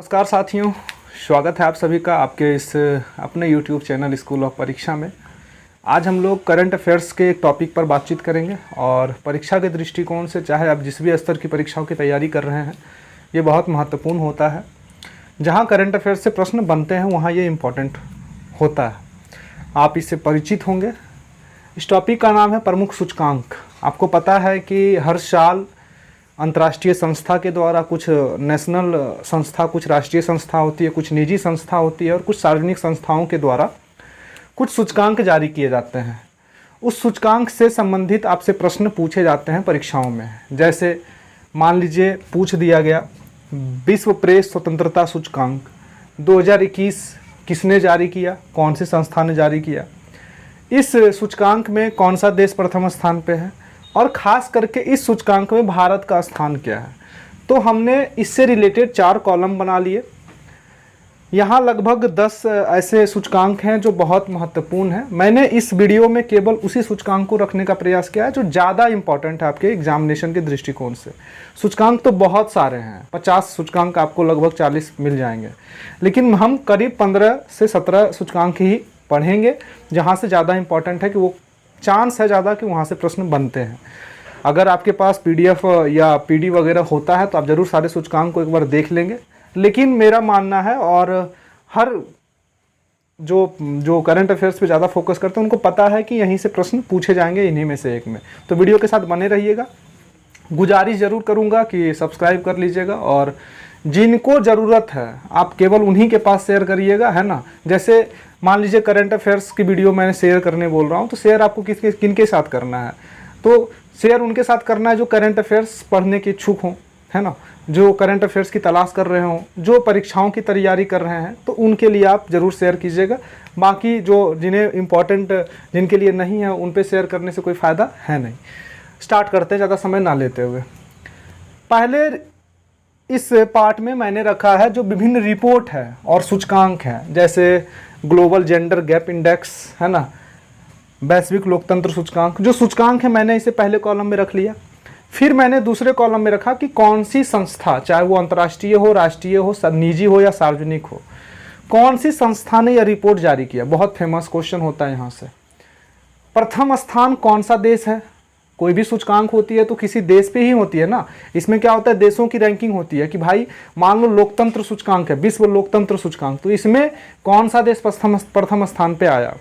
नमस्कार साथियों, स्वागत है आप सभी का आपके इस अपने YouTube चैनल स्कूल ऑफ परीक्षा में। आज हम लोग करंट अफेयर्स के एक टॉपिक पर बातचीत करेंगे और परीक्षा के दृष्टिकोण से, चाहे आप जिस भी स्तर की परीक्षाओं की तैयारी कर रहे हैं, ये बहुत महत्वपूर्ण होता है। जहाँ करंट अफेयर्स से प्रश्न बनते हैं वहाँ ये इम्पोर्टेंट होता है, आप इससे परिचित होंगे। इस टॉपिक का नाम है प्रमुख सूचकांक। आपको पता है कि हर साल अंतर्राष्ट्रीय संस्था के द्वारा, कुछ नेशनल संस्था, कुछ राष्ट्रीय संस्था होती है, कुछ निजी संस्था होती है और कुछ सार्वजनिक संस्थाओं के द्वारा कुछ सूचकांक जारी किए जाते हैं। उस सूचकांक से संबंधित आपसे प्रश्न पूछे जाते हैं परीक्षाओं में। जैसे मान लीजिए पूछ दिया गया विश्व प्रेस स्वतंत्रता सूचकांक 2021 किसने जारी किया, कौन सी संस्था ने जारी किया, इस सूचकांक में कौन सा देश प्रथम स्थान पे है और ख़ास करके इस सूचकांक में भारत का स्थान क्या है। तो हमने इससे रिलेटेड 4 कॉलम बना लिए। यहाँ लगभग 10 ऐसे सूचकांक हैं जो बहुत महत्वपूर्ण हैं। मैंने इस वीडियो में केवल उसी सूचकांक को रखने का प्रयास किया है जो ज़्यादा इंपॉर्टेंट है आपके एग्जामिनेशन के दृष्टिकोण से। सूचकांक तो बहुत सारे हैं, 50 सूचकांक आपको लगभग 40 मिल जाएंगे, लेकिन हम करीब 15 से 17 सूचकांक ही पढ़ेंगे जहाँ से ज़्यादा इंपॉर्टेंट है कि वो चांस है ज़्यादा कि वहाँ से प्रश्न बनते हैं। अगर आपके पास PDF या PD वगैरह होता है तो आप ज़रूर सारे सूचकांक को एक बार देख लेंगे। लेकिन मेरा मानना है, और हर जो करंट अफेयर्स पे ज़्यादा फोकस करते हैं उनको पता है कि यहीं से प्रश्न पूछे जाएंगे, इन्हीं में से एक में। तो वीडियो के साथ बने रहिएगा। गुजारिश ज़रूर करूँगा कि सब्सक्राइब कर लीजिएगा और जिनको ज़रूरत है आप केवल उन्हीं के पास शेयर करिएगा, है ना। जैसे मान लीजिए करंट अफेयर्स की वीडियो मैंने शेयर करने बोल रहा हूँ, तो शेयर आपको किन के साथ करना है, तो शेयर उनके साथ करना है जो करंट अफेयर्स पढ़ने के इच्छुक हों, है ना, जो करंट अफेयर्स की तलाश कर रहे हों, जो परीक्षाओं की तैयारी कर रहे हैं, तो उनके लिए आप ज़रूर शेयर कीजिएगा। बाकी जो जिन्हें इम्पोर्टेंट, जिनके लिए नहीं है, उन पर शेयर करने से कोई फ़ायदा है नहीं। स्टार्ट करते हैं ज़्यादा समय ना लेते हुए। पहले इस पार्ट में मैंने रखा है जो विभिन्न रिपोर्ट है और सूचकांक हैं, जैसे ग्लोबल जेंडर गैप इंडेक्स, है ना, वैश्विक लोकतंत्र सूचकांक। जो सूचकांक है मैंने इसे पहले कॉलम में रख लिया। फिर मैंने दूसरे कॉलम में रखा कि कौन सी संस्था, चाहे वो अंतर्राष्ट्रीय हो, राष्ट्रीय हो, निजी हो या सार्वजनिक हो, कौन सी संस्था ने यह रिपोर्ट जारी किया। बहुत फेमस क्वेश्चन होता है यहाँ से। प्रथम स्थान कौन सा देश है। कोई भी सूचकांक होती है तो किसी देश पे ही होती है ना। इसमें क्या होता है, देशों की रैंकिंग होती है कि भाई मान लो लोकतंत्र सूचकांक है, विश्व लोकतंत्र सूचकांक, तो इसमें कौन सा देश प्रथम स्थान पे आया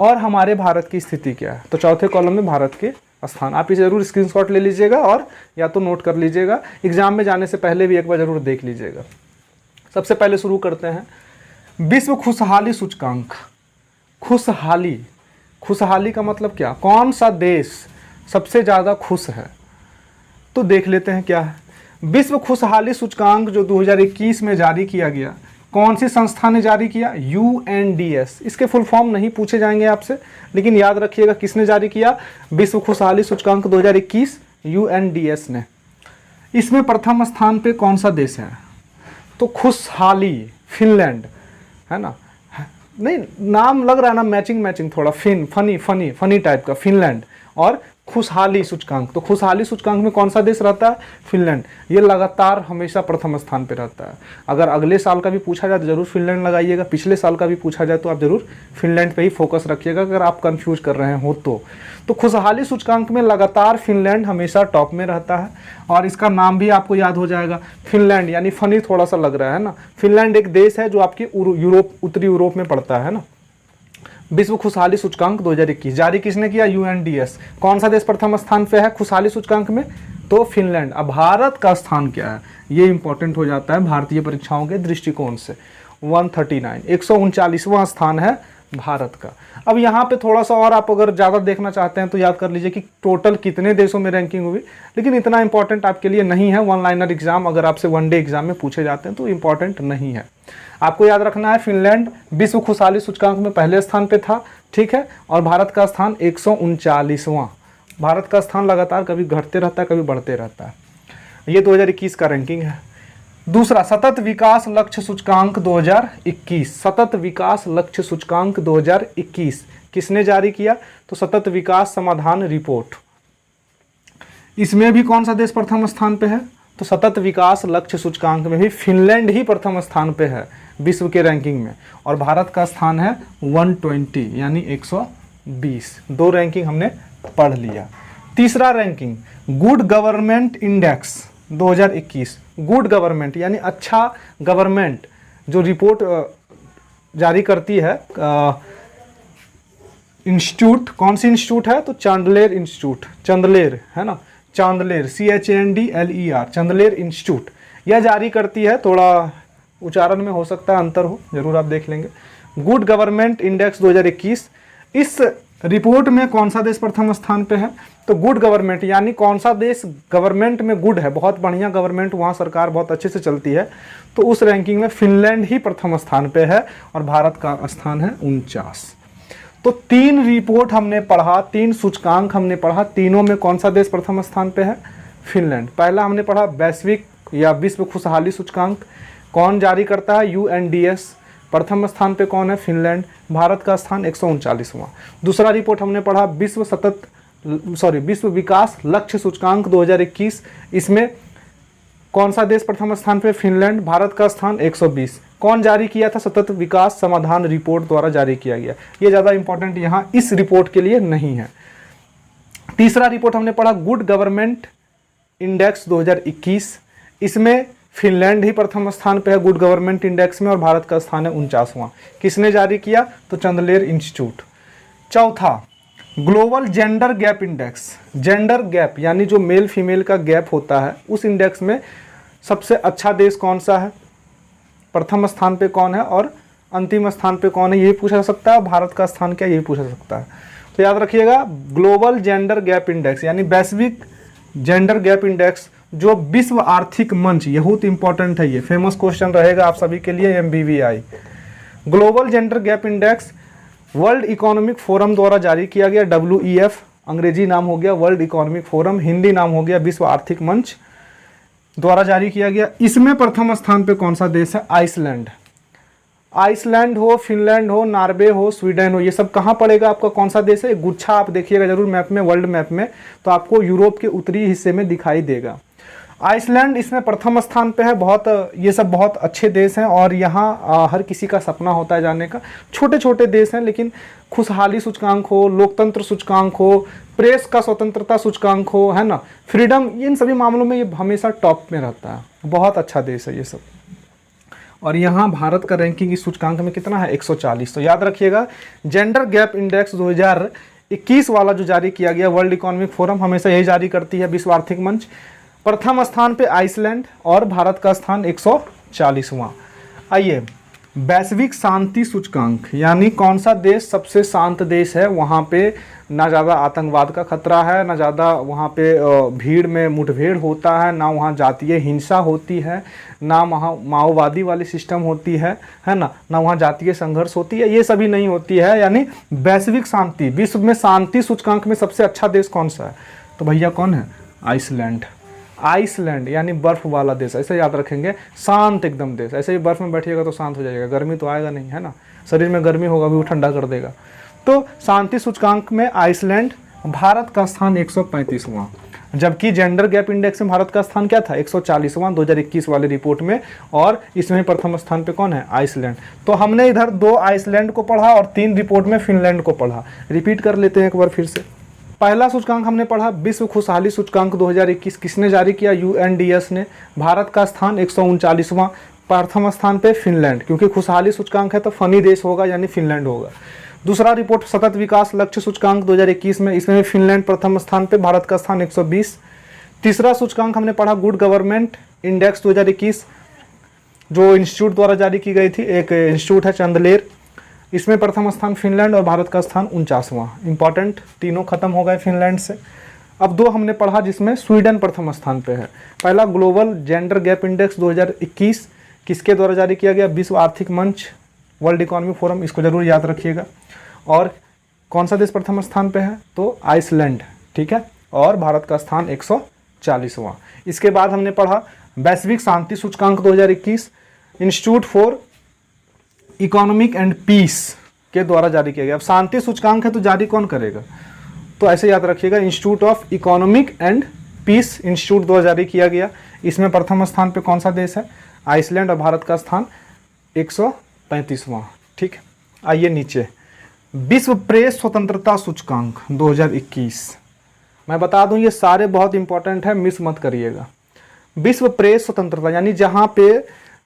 और हमारे भारत की स्थिति क्या है। तो चौथे कॉलम में भारत के स्थान। आप इसे जरूर स्क्रीनशॉट ले लीजिएगा और या तो नोट कर लीजिएगा, एग्जाम में जाने से पहले भी एक बार जरूर देख लीजिएगा। सबसे पहले शुरू करते हैं विश्व खुशहाली सूचकांक। खुशहाली का मतलब क्या, कौन सा देश सबसे ज़्यादा खुश है, तो देख लेते हैं क्या है। विश्व खुशहाली सूचकांक जो 2021 में जारी किया गया, कौन सी संस्था ने जारी किया, UNDS। इसके फुल फॉर्म नहीं पूछे जाएंगे आपसे, लेकिन याद रखिएगा किसने जारी किया, विश्व खुशहाली सूचकांक 2021 UNDS ने। इसमें प्रथम स्थान पे कौन सा देश है, तो खुशहाली, फिनलैंड, है ना। नहीं, नाम लग रहा है ना मैचिंग थोड़ा फनी टाइप का, फिनलैंड। और खुशहाली सूचकांक, तो खुशहाली सूचकांक में कौन सा देश रहता है, फिनलैंड। ये लगातार हमेशा प्रथम स्थान पे रहता है। अगर अगले साल का भी पूछा जाए तो जरूर फिनलैंड लगाइएगा, पिछले साल का भी पूछा जाए तो आप जरूर फिनलैंड पे ही फोकस रखिएगा अगर आप कंफ्यूज कर रहे हो तो खुशहाली सूचकांक में लगातार फिनलैंड हमेशा टॉप में रहता है। और इसका नाम भी आपको याद हो जाएगा, फिनलैंड, यानी फनी थोड़ा सा लग रहा है ना। फिनलैंड एक देश है जो आपकी उत्तरी यूरोप में पड़ता है ना। विश्व खुशहाली सूचकांक 2021 जारी किसने किया, UNDS। कौन सा देश प्रथम स्थान पे है खुशहाली सूचकांक में, तो फिनलैंड। अब भारत का स्थान क्या है, ये इंपॉर्टेंट हो जाता है भारतीय परीक्षाओं के दृष्टिकोण से। 139, 139वां स्थान है भारत का। अब यहाँ पे थोड़ा सा और आप अगर ज़्यादा देखना चाहते हैं तो याद कर लीजिए कि टोटल कितने देशों में रैंकिंग हुई, लेकिन इतना इंपॉर्टेंट आपके लिए नहीं है। वन लाइनर एग्जाम अगर आपसे वनडे एग्जाम में पूछे जाते हैं तो इंपॉर्टेंट नहीं है। आपको याद रखना है फिनलैंड विश्व खुशहाली सूचकांक में पहले स्थान पे था, ठीक है, और भारत का स्थान 139वां। भारत का स्थान लगातार कभी घटते रहता है कभी बढ़ते रहता है। ये 2021 का रैंकिंग है। दूसरा, सतत विकास लक्ष्य सूचकांक 2021। सतत विकास लक्ष्य सूचकांक 2021 किसने जारी किया, तो सतत विकास समाधान रिपोर्ट। इसमें भी कौन सा देश प्रथम स्थान पे है, तो सतत विकास लक्ष्य सूचकांक में भी फिनलैंड ही प्रथम स्थान पे है विश्व के रैंकिंग में, और भारत का स्थान है 120 यानी 120। 2 रैंकिंग हमने पढ़ लिया। तीसरा ranking good government index 2021। Good government यानी अच्छा गवर्नमेंट जो रिपोर्ट जारी करती है इंस्टीट्यूट, कौन सी इंस्टीट्यूट है, तो चांदलेर इंस्टीट्यूट, चंदलेर है ना, चांदलेर CHANDLER, चंदलेर इंस्टीट्यूट यह जारी करती है। थोड़ा उच्चारण में हो सकता है अंतर हो, जरूर आप देख लेंगे। गुड गवर्नमेंट इंडेक्स 2021, इस रिपोर्ट में कौन सा देश प्रथम स्थान पे है, तो गुड गवर्नमेंट यानी कौन सा देश गवर्नमेंट में गुड है, बहुत बढ़िया गवर्नमेंट, वहाँ सरकार बहुत अच्छे से चलती है, तो उस रैंकिंग में फिनलैंड ही प्रथम स्थान पे है और भारत का स्थान है 49। तो 3 रिपोर्ट हमने पढ़ा, 3 सूचकांक हमने पढ़ा, तीनों में कौन सा देश प्रथम स्थान पे है, फिनलैंड। पहला हमने पढ़ा वैश्विक या विश्व खुशहाली सूचकांक, कौन जारी करता है, UNDS, प्रथम स्थान पे कौन है, फिनलैंड, भारत का स्थान 139वां। दूसरा रिपोर्ट हमने पढ़ा विश्व विकास लक्ष्य सूचकांक 2021, इसमें कौन सा देश प्रथम स्थान पे, फिनलैंड, भारत का स्थान 120। कौन जारी किया था, सतत विकास समाधान रिपोर्ट द्वारा जारी किया गया। ये ज़्यादा इंपॉर्टेंट यहाँ इस रिपोर्ट के लिए नहीं है। तीसरा रिपोर्ट हमने पढ़ा गुड गवर्नमेंट इंडेक्स 2021, इसमें फिनलैंड ही प्रथम स्थान पे है गुड गवर्नमेंट इंडेक्स में और भारत का स्थान है 49वां। किसने जारी किया, तो चंदलेर इंस्टीट्यूट। चौथा global gender gap index, gender gap यानी जो मेल फीमेल का गैप होता है, उस इंडेक्स में सबसे अच्छा देश कौन सा है, प्रथम स्थान पे कौन है और अंतिम स्थान पे कौन है, ये पूछा जा सकता है। भारत का स्थान क्या, ये पूछा जा सकता है। तो याद रखिएगा ग्लोबल जेंडर गैप इंडेक्स यानी वैश्विक जेंडर गैप इंडेक्स, जो विश्व आर्थिक मंच, ये बहुत इंपॉर्टेंट है, ये फेमस क्वेश्चन रहेगा आप सभी के लिए MBBI। Global gender gap index world economic forum द्वारा जारी किया गया, WEF अंग्रेजी नाम हो गया, वर्ल्ड इकोनॉमिक फोरम हिंदी नाम हो गया, विश्व आर्थिक मंच द्वारा जारी किया गया। इसमें प्रथम स्थान पे कौन सा देश है, आइसलैंड। आइसलैंड हो, फिनलैंड हो, नॉर्वे हो, स्वीडन हो, ये सब कहाँ पड़ेगा आपका, कौन सा देश है, गुच्छा आप देखिएगा जरूर मैप में, वर्ल्ड मैप में, तो आपको यूरोप के उत्तरी हिस्से में दिखाई देगा। आइसलैंड इसमें प्रथम स्थान पे है। बहुत ये सब बहुत अच्छे देश हैं और यहाँ हर किसी का सपना होता है जाने का। छोटे छोटे देश हैं लेकिन खुशहाली सूचकांक हो, लोकतंत्र सूचकांक हो, प्रेस का स्वतंत्रता सूचकांक हो, है ना, फ्रीडम, इन सभी मामलों में ये हमेशा टॉप में रहता है। बहुत अच्छा देश है ये सब। और यहाँ भारत का रैंकिंग इस सूचकांक में कितना है, 140। तो याद रखिएगा जेंडर गैप इंडेक्स 2021 वाला जो जारी किया गया, वर्ल्ड इकोनॉमिक फोरम हमेशा यही जारी करती है, विश्व आर्थिक मंच। प्रथम स्थान पे आइसलैंड और भारत का स्थान 140वां। आइए वैश्विक शांति सूचकांक यानी कौन सा देश सबसे शांत देश है, वहाँ पे ना ज़्यादा आतंकवाद का खतरा है, ना ज़्यादा वहाँ पे भीड़ में मुठभेड़ होता है, ना वहाँ जातीय हिंसा होती है, ना वहाँ माओवादी वाली सिस्टम होती है ना, ना वहाँ जातीय संघर्ष होती है, ये सभी नहीं होती है। यानी वैश्विक शांति, विश्व में शांति सूचकांक में सबसे अच्छा देश कौन सा है, तो भैया कौन है, आइसलैंड। आइसलैंड यानी बर्फ वाला देश, ऐसे याद रखेंगे, शांत एकदम देश। ऐसे ही बर्फ में बैठिएगा तो शांत हो जाएगा, गर्मी तो आएगा नहीं, है ना, शरीर में गर्मी होगा भी वो ठंडा कर देगा। तो शांति सूचकांक में आइसलैंड, भारत का स्थान 135वां, जबकि जेंडर गैप इंडेक्स में भारत का स्थान क्या था, 140वां 2021 वाले रिपोर्ट में, और इसमें प्रथम स्थान पे कौन है, आइसलैंड। तो हमने इधर 2 आइसलैंड को पढ़ा और 3 रिपोर्ट में फिनलैंड को पढ़ा। रिपीट कर लेते हैं एक बार फिर से। पहला सूचकांक हमने पढ़ा विश्व खुशहाली सूचकांक 2021, किसने जारी किया, UNDS ने। भारत का स्थान 139वां, प्रथम स्थान पे फिनलैंड, क्योंकि खुशहाली सूचकांक है तो फनी देश होगा यानी फिनलैंड होगा। दूसरा रिपोर्ट सतत विकास लक्ष्य सूचकांक 2021 में, इसमें फिनलैंड प्रथम स्थान पे, भारत का स्थान 120। तीसरा सूचकांक हमने पढ़ा गुड गवर्नमेंट इंडेक्स 2021, जो इंस्टीट्यूट द्वारा जारी की गई थी, एक इंस्टीट्यूट है चंदलेर, इसमें प्रथम स्थान फिनलैंड और भारत का स्थान 49वां। इंपॉर्टेंट, तीनों खत्म हो गए फिनलैंड से। अब 2 हमने पढ़ा जिसमें स्वीडन प्रथम स्थान पे है। पहला ग्लोबल जेंडर गैप इंडेक्स 2021 किसके द्वारा जारी किया गया, विश्व आर्थिक मंच, वर्ल्ड इकोनॉमिक फोरम, इसको जरूर याद रखिएगा। और कौन सा देश प्रथम स्थान पे है, तो आइसलैंड, ठीक है, और भारत का स्थान 140वां। इसके बाद हमने पढ़ा वैश्विक शांति सूचकांक 2021, institute for economic and peace के द्वारा जारी किया गया। अब शांति सूचकांक है तो जारी कौन करेगा, तो ऐसे याद रखिएगा, institute of economic and peace institute द्वारा जारी किया गया। इसमें प्रथम स्थान पे कौन सा देश है? आइसलैंड, और भारत का स्थान 135वां। ठीक, आइए नीचे, विश्व प्रेस स्वतंत्रता सूचकांक 2021। मैं बता दूं ये सारे बहुत इंपॉर्टेंट है, मिस मत करिएगा। विश्व प्रेस स्वतंत्रता यानी जहां पे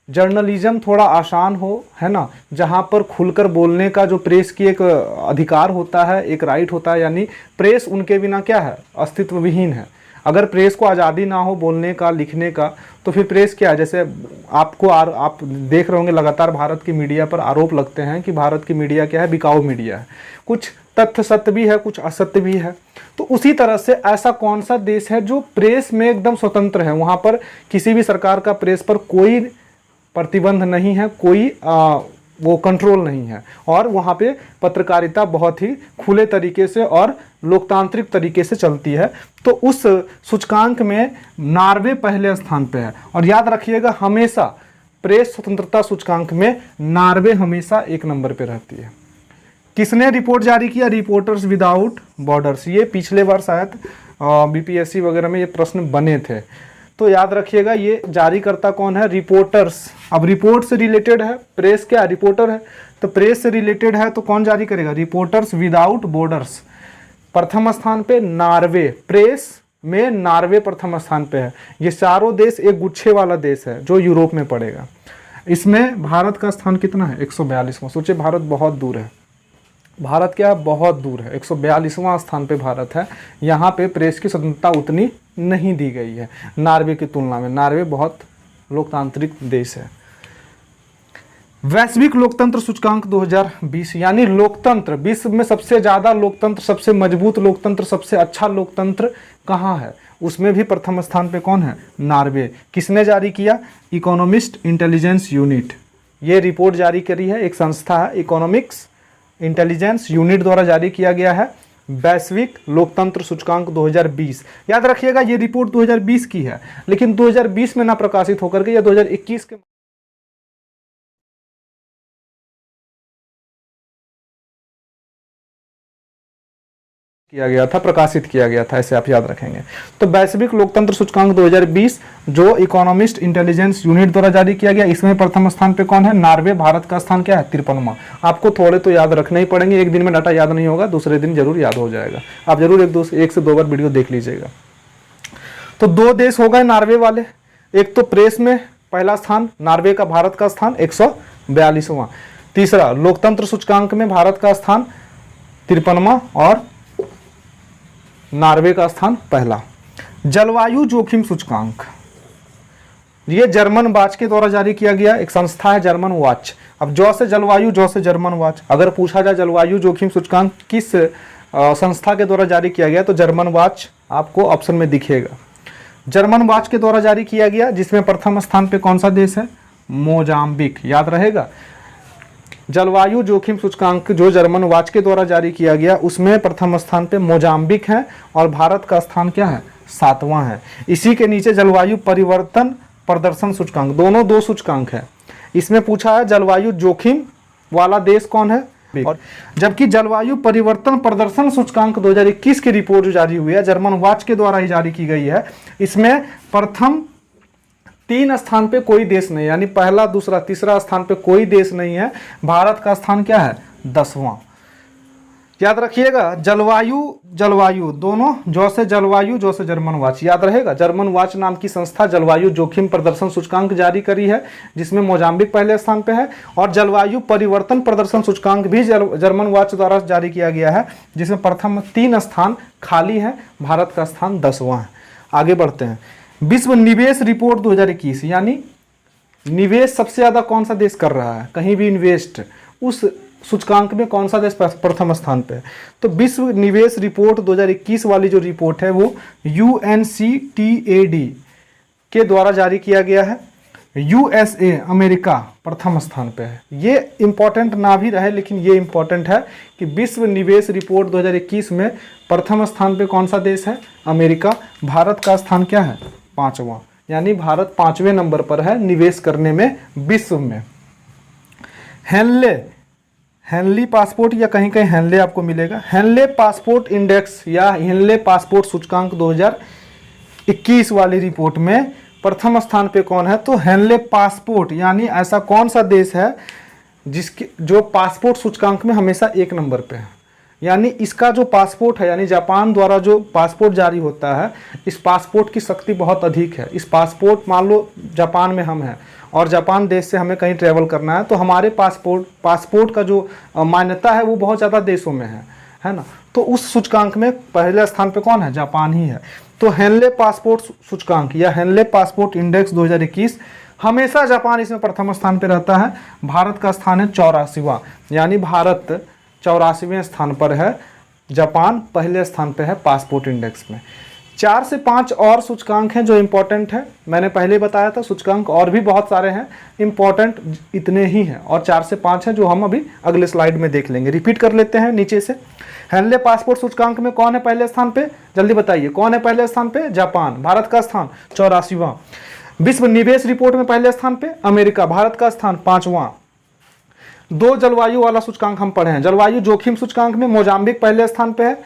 जर्नलिज्म थोड़ा आसान हो, है ना, जहां पर खुलकर बोलने का जो प्रेस की एक अधिकार होता है, एक राइट होता है, यानी प्रेस उनके बिना क्या है? अस्तित्व विहीन है। अगर प्रेस को आज़ादी ना हो बोलने का, लिखने का, तो फिर प्रेस क्या है? जैसे आपको आप देख रहे होंगे लगातार भारत की मीडिया पर आरोप लगते हैं कि भारत की मीडिया क्या है? बिकाऊ मीडिया है। कुछ तथ्य सत्य भी है, कुछ असत्य भी है। तो उसी तरह से ऐसा कौन सा देश है जो प्रेस में एकदम स्वतंत्र है, वहाँ पर किसी भी सरकार का प्रेस पर कोई प्रतिबंध नहीं है, कोई वो कंट्रोल नहीं है, और वहाँ पे पत्रकारिता बहुत ही खुले तरीके से और लोकतांत्रिक तरीके से चलती है। तो उस सूचकांक में नॉर्वे पहले स्थान पे है। और याद रखिएगा हमेशा प्रेस स्वतंत्रता सूचकांक में नॉर्वे हमेशा 1 नंबर पे रहती है। किसने रिपोर्ट जारी किया? Reporters without borders. ये पिछले बार शायद बीपीएससी वगैरह में ये प्रश्न बने थे, तो याद रखिएगा ये जारीकर्ता कौन है? रिपोर्टर्स। अब रिपोर्ट से रिलेटेड है, प्रेस क्या रिपोर्टर है, तो प्रेस से रिलेटेड है तो कौन जारी करेगा? Reporters without borders. प्रथम स्थान पे नॉर्वे, प्रेस में नॉर्वे प्रथम स्थान पे है। ये चारों देश एक गुच्छे वाला देश है जो यूरोप में पड़ेगा। इसमें भारत का स्थान कितना है? 142वां। सोचिए भारत बहुत दूर है, भारत क्या बहुत दूर है, 142वां स्थान पे भारत है। यहाँ पे प्रेस की स्वतंत्रता उतनी नहीं दी गई है नॉर्वे की तुलना में। नॉर्वे बहुत लोकतांत्रिक देश है। वैश्विक लोकतंत्र सूचकांक 2020 यानी लोकतंत्र, विश्व में सबसे ज़्यादा लोकतंत्र, सबसे मजबूत लोकतंत्र, सबसे अच्छा लोकतंत्र कहाँ है? उसमें भी प्रथम स्थान पे कौन है? नॉर्वे। किसने जारी किया? Economist intelligence unit. ये रिपोर्ट जारी करी है, एक संस्था है, इकोनॉमिक्स इंटेलिजेंस यूनिट द्वारा जारी किया गया है वैश्विक लोकतंत्र सूचकांक 2020। याद रखिएगा ये रिपोर्ट 2020 की है, लेकिन 2020 में ना प्रकाशित होकर के या 2021 के किया गया था, प्रकाशित किया गया था, ऐसे आप याद रखेंगे। तो वैश्विक लोकतंत्र सूचकांक 2020 जो इकोनॉमिस्ट इंटेलिजेंस यूनिट द्वारा जारी किया गया, इसमें प्रथम स्थान पे कौन है? नॉर्वे। भारत का स्थान क्या है? 53वां। आपको थोड़े तो याद रखने ही पड़ेंगे, एक दिन में डाटा याद नहीं होगा, दूसरे दिन जरूर याद हो जाएगा। आप जरूर एक से दो बार वीडियो देख लीजिएगा। तो 2 देश हो गए नॉर्वे वाले। एक तो प्रेस में पहला स्थान नॉर्वे का, भारत का स्थान 142वां। तीसरा लोकतंत्र सूचकांक में भारत का स्थान 53वां और नॉर्वे का स्थान पहला। जलवायु जोखिम सूचकांक, ये जर्मन वाच के द्वारा जारी किया गया एक संस्था है, जर्मन वाच। अब जौ से जलवायु, जौ से जर्मन वाच। अगर पूछा जाए जलवायु जोखिम सूचकांक किस संस्था के द्वारा जारी किया गया, तो जर्मन वाच आपको ऑप्शन में दिखेगा। जर्मन वाच के द्वारा जारी किया गया, जिसमें प्रथम स्थान पे कौन सा देश है? मोजाम्बिक। याद रहेगा जलवायु जोखिम सूचकांक जो जर्मन वाच के द्वारा जारी किया गया, उसमें प्रथम स्थान पे मोजाम्बिक है और भारत का स्थान क्या है? 7वां है। इसी के नीचे जलवायु परिवर्तन प्रदर्शन सूचकांक, दोनों 2 सूचकांक है। इसमें पूछा है जलवायु जोखिम वाला देश कौन है, और जबकि जलवायु परिवर्तन प्रदर्शन सूचकांक 2021 की रिपोर्ट जो जारी हुई है, जर्मन वाच के द्वारा ही जारी की गई है, इसमें प्रथम 3 स्थान पे कोई देश नहीं, यानी पहला, दूसरा, तीसरा स्थान पे कोई देश नहीं है। भारत का स्थान क्या है? 10वां। याद रखिएगा जलवायु दोनों, जो से जलवायु, जो से जर्मन वाच, याद रहेगा। जर्मन वाच नाम की संस्था जलवायु जोखिम प्रदर्शन सूचकांक जारी करी है, जिसमें मोजाम्बिक पहले स्थान पे है, और जलवायु परिवर्तन प्रदर्शन सूचकांक भी जर्मन वाच द्वारा जारी किया गया है, जिसमें प्रथम 3 स्थान खाली है, भारत का स्थान 10वां है। आगे बढ़ते हैं। विश्व निवेश रिपोर्ट 2021 यानी निवेश सबसे ज्यादा कौन सा देश कर रहा है, कहीं भी इन्वेस्ट, उस सूचकांक में कौन सा देश प्रथम स्थान पे है? तो विश्व निवेश रिपोर्ट 2021 वाली जो रिपोर्ट है वो UNCTAD के द्वारा जारी किया गया है। USA अमेरिका प्रथम स्थान पे है। ये इंपॉर्टेंट ना भी रहे, लेकिन ये इंपॉर्टेंट है कि विश्व निवेश रिपोर्ट 2021 में प्रथम स्थान पे कौन सा देश है? अमेरिका। भारत का स्थान क्या है? 5वां, यानी भारत 5वें नंबर पर है निवेश करने में विश्व में। हेनली पासपोर्ट या कहीं कहीं हेनले आपको मिलेगा। हेनले पासपोर्ट इंडेक्स या हेनले पासपोर्ट सूचकांक 2021 वाली रिपोर्ट में प्रथम स्थान पे कौन है? तो हेनले पासपोर्ट, यानी ऐसा कौन सा देश है जिसके जो पासपोर्ट सूचकांक में हमेशा 1 नंबर पे है। यानी इसका जो पासपोर्ट है, यानी जापान द्वारा जो पासपोर्ट जारी होता है, इस पासपोर्ट की शक्ति बहुत अधिक है। इस पासपोर्ट, मान लो जापान में हम हैं और जापान देश से हमें कहीं ट्रैवल करना है, तो हमारे पासपोर्ट का जो मान्यता है वो बहुत ज़्यादा देशों में है ना। तो उस सूचकांक में पहले स्थान पे कौन है? जापान ही है। तो हेनले पासपोर्ट सूचकांक या हेनले पासपोर्ट इंडेक्स 2021, हमेशा जापान इसमें प्रथम स्थान पे रहता है। भारत का स्थान है 84वां, यानी भारत 84वें स्थान पर है, जापान पहले स्थान पे है पासपोर्ट इंडेक्स में। 4 से 5 और सूचकांक हैं जो इम्पोर्टेंट है, मैंने पहले बताया था। सूचकांक और भी बहुत सारे हैं, इम्पोर्टेंट इतने ही हैं, और 4 से 5 हैं जो हम अभी अगले स्लाइड में देख लेंगे। रिपीट कर लेते हैं नीचे से। हेनले पासपोर्ट सूचकांक में कौन है पहले स्थान पे? जल्दी बताइए, कौन है पहले स्थान पे? जापान। भारत का स्थान 84वां। विश्व निवेश रिपोर्ट में पहले स्थान पे अमेरिका, भारत का स्थान 5वां। 2 जलवायु वाला सूचकांक हम पढ़े हैं। जलवायु जोखिम सूचकांक में मोजाम्बिक पहले स्थान पे है।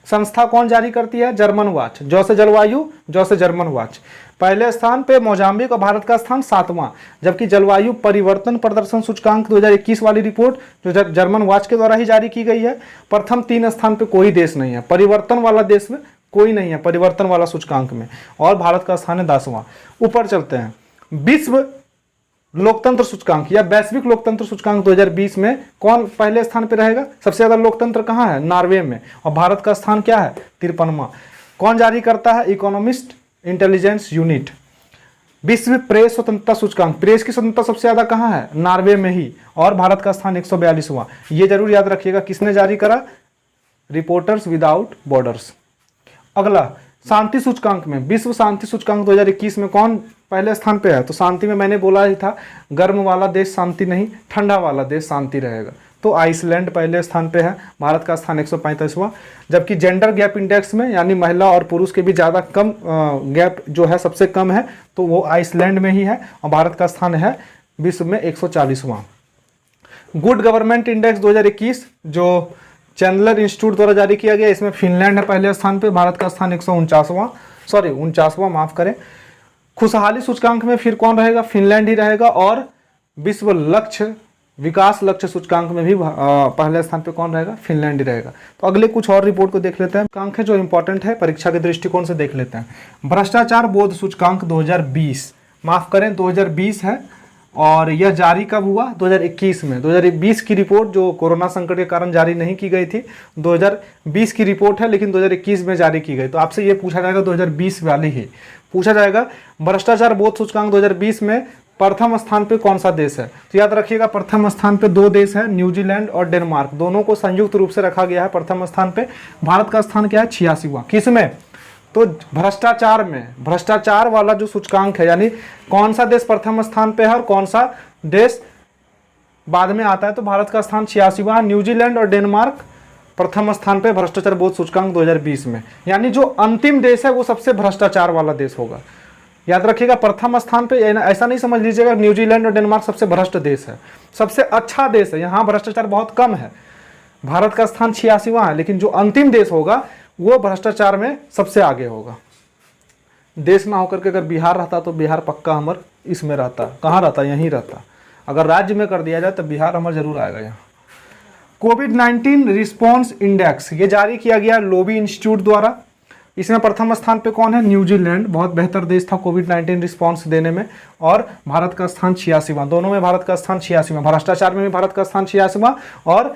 संस्था कौन जारी करती है? German watch. जो से जलवायु, जो से जर्मन वॉच। पहले स्थान पे मोजाम्बिक और भारत का स्थान 7वां। जबकि जलवायु परिवर्तन प्रदर्शन सूचकांक 2021 वाली रिपोर्ट जो जर्मन वॉच के द्वारा ही जारी की गई है, प्रथम 3 स्थान पे कोई देश नहीं है। परिवर्तन वाला देश में कोई नहीं है परिवर्तन वाला सूचकांक में, और भारत का स्थान है 10वां। ऊपर चलते हैं। विश्व लोकतंत्र सूचकांक या वैश्विक लोकतंत्र सूचकांक 2020 में कौन पहले स्थान पे रहेगा? सबसे ज्यादा लोकतंत्र कहाँ है? नॉर्वे में। और भारत का स्थान क्या है? 53वां। कौन जारी करता है? Economist intelligence unit. विश्व प्रेस स्वतंत्रता सूचकांक, प्रेस की स्वतंत्रता सबसे ज्यादा कहाँ है? नॉर्वे में ही, और भारत का स्थान 142वां। ये जरूर याद रखिएगा, किसने जारी करा? Reporters without borders. अगला शांति सूचकांक में, विश्व शांति सूचकांक 2021 में कौन पहले स्थान पे है? तो शांति में मैंने बोला ही था, गर्म वाला देश शांति नहीं, ठंडा वाला देश शांति रहेगा। तो आइसलैंड पहले स्थान पे है, भारत का स्थान 135वां। जबकि जेंडर गैप इंडेक्स में, यानी महिला और पुरुष के भी ज़्यादा कम गैप जो है सबसे कम है, तो वो आइसलैंड में ही है, और भारत का स्थान है विश्व में 140वां। गुड गवर्नमेंट इंडेक्स 2021 जो चैंडलर इंस्टीट्यूट द्वारा जारी किया गया, इसमें फिनलैंड है पहले स्थान पे, भारत का स्थान 149वां, माफ करें। खुशहाली सूचकांक में फिर कौन रहेगा? फिनलैंड ही रहेगा। और विश्व लक्ष्य विकास लक्ष्य सूचकांक में भी पहले स्थान पे कौन रहेगा? फिनलैंड ही रहेगा। तो अगले कुछ और रिपोर्ट को देख लेते हैं। सूचकांक है जो इंपॉर्टेंट है परीक्षा के दृष्टिकोण से, देख लेते हैं। भ्रष्टाचार बोध सूचकांक 2020, माफ करें 2020 है, और यह जारी कब हुआ? 2021 में। 2020 की रिपोर्ट जो कोरोना संकट के कारण जारी नहीं की गई थी, 2020 की रिपोर्ट है, लेकिन 2021 में जारी की गई। तो आपसे ये पूछा जाएगा 2020 वाली ही पूछा जाएगा। भ्रष्टाचार बोध सूचकांक 2020 में प्रथम स्थान पे कौन सा देश है? तो याद रखिएगा, प्रथम स्थान पे 2 देश है, न्यूजीलैंड और डेनमार्क। दोनों को संयुक्त रूप से रखा गया है प्रथम स्थान पे। भारत का स्थान क्या है? 86वां। किसमें? तो भ्रष्टाचार में। भ्रष्टाचार वाला जो सूचकांक है, यानी कौन सा देश प्रथम स्थान पे है और कौन सा देश बाद में आता है, तो भारत का स्थान 86वां। न्यूजीलैंड और डेनमार्क प्रथम स्थान पे भ्रष्टाचार बोध सूचकांक 2020 में। यानी जो अंतिम देश है वो सबसे भ्रष्टाचार वाला देश होगा। याद रखिएगा, प्रथम स्थान पे, ऐसा नहीं समझ लीजिएगा न्यूजीलैंड और डेनमार्क सबसे भ्रष्ट देश है, सबसे अच्छा देश है, यहाँ भ्रष्टाचार बहुत कम है। भारत का स्थान 86वां है, लेकिन जो अंतिम देश होगा वो भ्रष्टाचार में सबसे आगे होगा। देश ना होकर के अगर बिहार रहता तो बिहार पक्का हमार इसमें रहता। कहाँ रहता? यहीं रहता। अगर राज्य में कर दिया जाए तो बिहार हमार जरूर आएगा यहाँ। कोविड-19 रिस्पॉन्स इंडेक्स ये जारी किया गया लोबी इंस्टीट्यूट द्वारा। इसमें प्रथम स्थान पे कौन है? न्यूजीलैंड। बहुत बेहतर देश था कोविड-19 रिस्पॉन्स देने में। और भारत का स्थान 86वां। दोनों में भारत का स्थान 86वां। भ्रष्टाचार में भी भारत का स्थान 86वां, और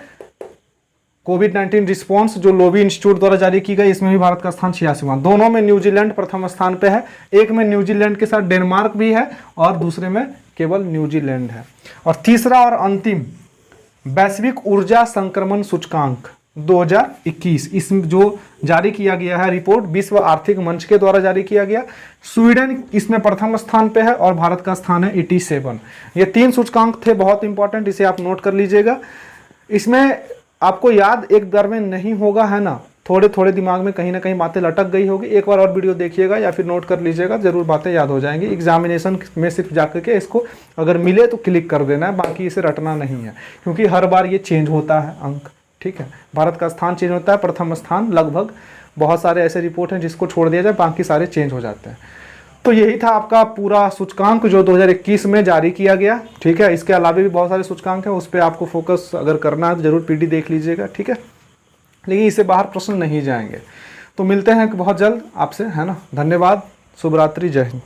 कोविड-19 रिस्पॉन्स जो लोबी इंस्टीट्यूट द्वारा जारी की गई, इसमें भी भारत का स्थान 86वां। दोनों में न्यूजीलैंड प्रथम स्थान पे है। एक में न्यूजीलैंड के साथ डेनमार्क भी है, और दूसरे में केवल न्यूजीलैंड है। और तीसरा और अंतिम, वैश्विक ऊर्जा संक्रमण सूचकांक 2021, इसमें जो जारी किया गया है रिपोर्ट, विश्व आर्थिक मंच के द्वारा जारी किया गया। स्वीडन इसमें प्रथम स्थान पे है, और भारत का स्थान है 87। ये 3 सूचकांक थे बहुत इंपॉर्टेंट, इसे आप नोट कर लीजिएगा। इसमें आपको याद एक बार में नहीं होगा, है ना, थोड़े थोड़े दिमाग में कहीं ना कहीं बातें लटक गई होगी। एक बार और वीडियो देखिएगा या फिर नोट कर लीजिएगा, जरूर बातें याद हो जाएंगी। एग्जामिनेशन में सिर्फ जाकर के इसको अगर मिले तो क्लिक कर देना है, बाकी इसे रटना नहीं है, क्योंकि हर बार ये चेंज होता है अंक। ठीक है, भारत का स्थान चेंज होता है, प्रथम स्थान लगभग, बहुत सारे ऐसे रिपोर्ट हैं जिसको छोड़ दिया जाए, बाकी सारे चेंज हो जाते हैं। तो यही था आपका पूरा सूचकांक जो 2021 में जारी किया गया, ठीक है। इसके अलावा भी बहुत सारे सूचकांक हैं, उस पर आपको फोकस अगर करना है तो जरूर पीडी देख लीजिएगा, ठीक है। लेकिन इससे बाहर प्रश्न नहीं जाएंगे। तो मिलते हैं बहुत जल्द आपसे, है ना। धन्यवाद, शुभ रात्रि, जय हिंद।